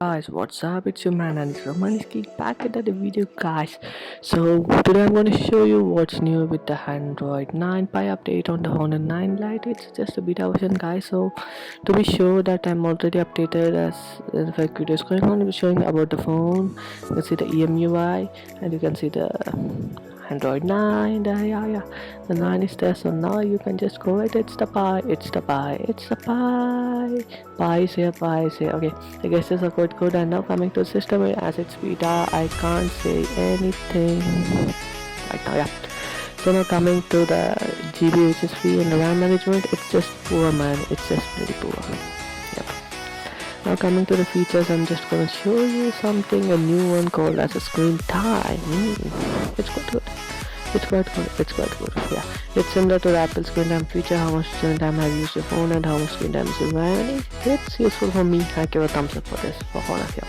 Guys, what's up? It's your man and Roman is back at the video, guys. So today I'm going to show you what's new with the Android 9 Pie update on the Honor 9 Lite. It's just a beta version, guys. So to be sure that I'm already updated, as the fact videos going on, I'm showing about the phone. You can see the EMUI and you can see the Android 9. The 9 is there. So now you can just go ahead. It's the pie. It's the pie. It's the pie. Pie is here. Pie is here. Okay. I guess this is quite good, and now coming to system as it's beta, I can't say anything right now. Yeah. So now coming to the GB, which is free, and the RAM management, it's just poor, man. It's just pretty poor. Yep. Now coming to the features, I'm just gonna show you something, a new one called as a screen time. It's quite good. It's quite good. It's quite good. Yeah. It's similar to the Apple screen time feature. How much screen time have you used your phone and how much screen time is your running. It's useful for me. I give a thumbs up for this for Honor here.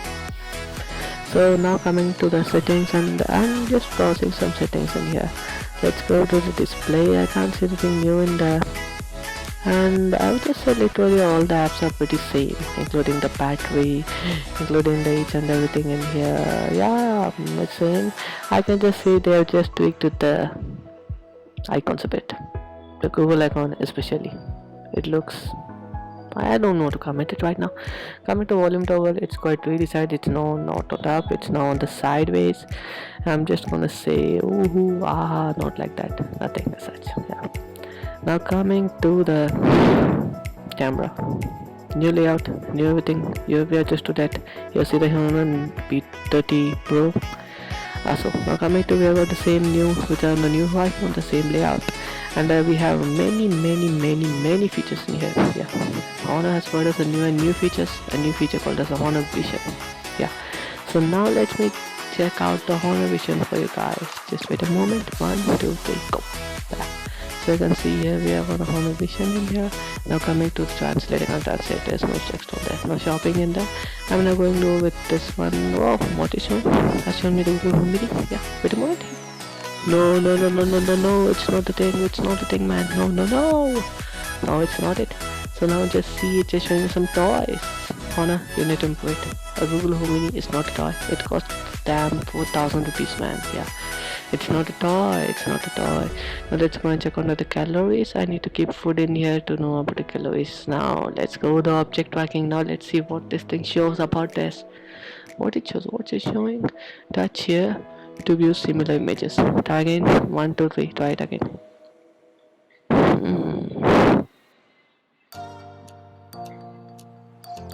So now coming to the settings, and I'm just browsing some settings in here. Let's go to the display. I can't see anything new in there. And I would just say literally all the apps are pretty same, including the battery, including the each and everything in here. Yeah, it's same. I can just see they have just tweaked with the icons a bit. The Google icon especially. It looks, I don't know to comment it right now. Coming to volume toggle, it's quite redesigned. It's now not on top, it's now on the sideways. I'm just gonna say ooh ah, not like that, nothing as such. Yeah. Now coming to the camera, new layout, new everything. You have just to that. You see the Human P30 Pro. Also, now coming to we have got the same new, which are the new iPhone, the same layout, and we have many features in here. Yeah, Honor has brought us a new features, a new feature called as a Honor Vision. Yeah, so now let me check out the Honor Vision for you guys. Just wait a moment. 1, 2, 3, go. Yeah. So you can see here we have a Honor Vision in here. Now coming to translating and translate, there's no text on there, no shopping in there. I'm now going to go with this one. Oh, what is shown? Has shown me the Google Home Mini. Yeah, wait a moment. No, it's not the thing, it's not the thing, man. No, it's not it. So now just see it just showing some toys. Honor, you need to improve it. A Google Home Mini is not a toy. It costs damn 4,000 rupees, man. Yeah. It's not a toy, it's not a toy. Now let's go and check on the calories. I need to keep food in here to know about the calories. Now let's go to object tracking. Now let's see what this thing shows about this. What it shows, what's it showing? Touch here to view similar images. Try again. 1, 2, 3. Try it again.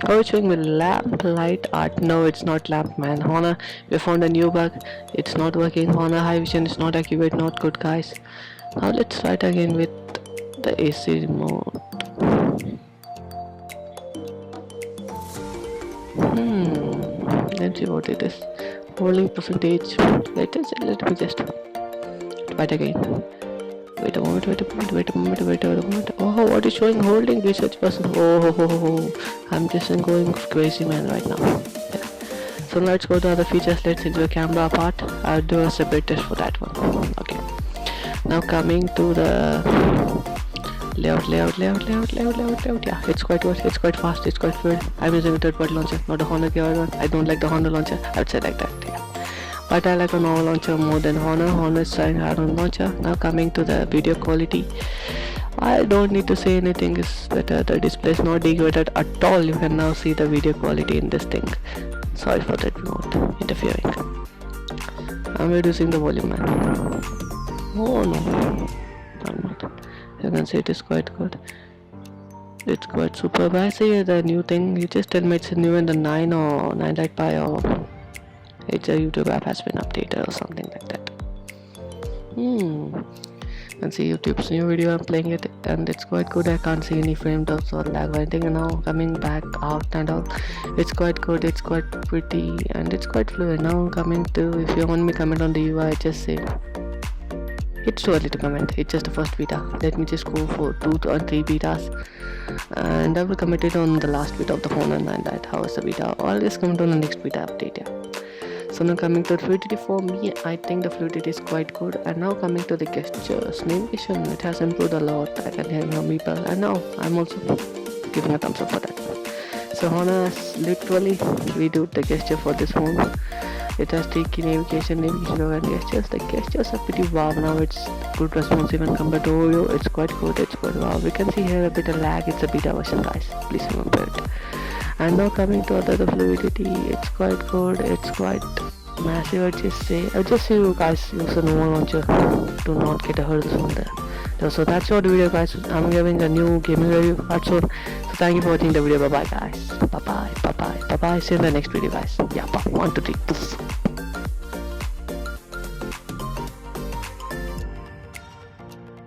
Oh, it's showing me lamp light art. No, it's not lamp, man. Honor, we found a new bug. It's not working. Honor high vision is not accurate. Not good, guys. Now let's try it again with the AC remote. Let's see what it is. Holding percentage. Let me just try it again. Wait a moment. Oh, what is showing holding research person? Oh, I'm just going crazy, man, right now. Yeah. So let's go to other features. Let's into the camera part. I'll do a separate test for that one. Okay. Now coming to the layout. Yeah, it's quite good. It's quite fast. It's quite fluid. I'm using a third-party launcher, not a Honor gear one. I don't like the Honor launcher. I would say like that. Yeah. But I like a normal launcher more than Honor. Honor is trying hard on launcher. Now coming to the video quality, I don't need to say anything is better. The display is not degraded at all. You can now see the video quality in this thing. Sorry for that remote interfering. I'm reducing the volume, man. Oh no, I'm not. You can see it is quite good. It's quite superb. I say the new thing. You just tell me it's new in the 9 or 9 Lite Pie, or it's a YouTube app has been updated or something like that. And see YouTube's new video, I'm playing it and it's quite good. I can't see any frame drops or lag or anything. And now coming back out and all, it's quite good, it's quite pretty and it's quite fluid. Now coming to, if you want me to comment on the UI, just say it's too early to comment. It's just the first beta. Let me just go for 2 or 3 betas and I will comment it on the last beta of the Honor 9 Lite. How is the beta? Or I'll just comment on the next beta update. Yeah. So now coming to fluidity, for me I think the fluidity is quite good. And now coming to the gestures, navigation, it has improved a lot. I can hear more people and now I'm also giving a thumbs up for that. So Honor is literally we do the gesture for this phone. It has tricky navigation and gestures. The gestures are pretty wow. Now it's good response even compared to Oreo. It's quite good. It's quite wow. We can see here a bit of lag. It's a beta version, guys. Please remember it. And now coming to the fluidity, it's quite good. It's quite massive. I just say you guys use a normal launcher. Do not get a hurdle from there. So that's all the video, guys. I'm giving a new gaming review also. So thank you for watching the video. Bye bye, guys. Bye bye. See you in the next video, guys. Yeah, bye. 1 2 3 poof.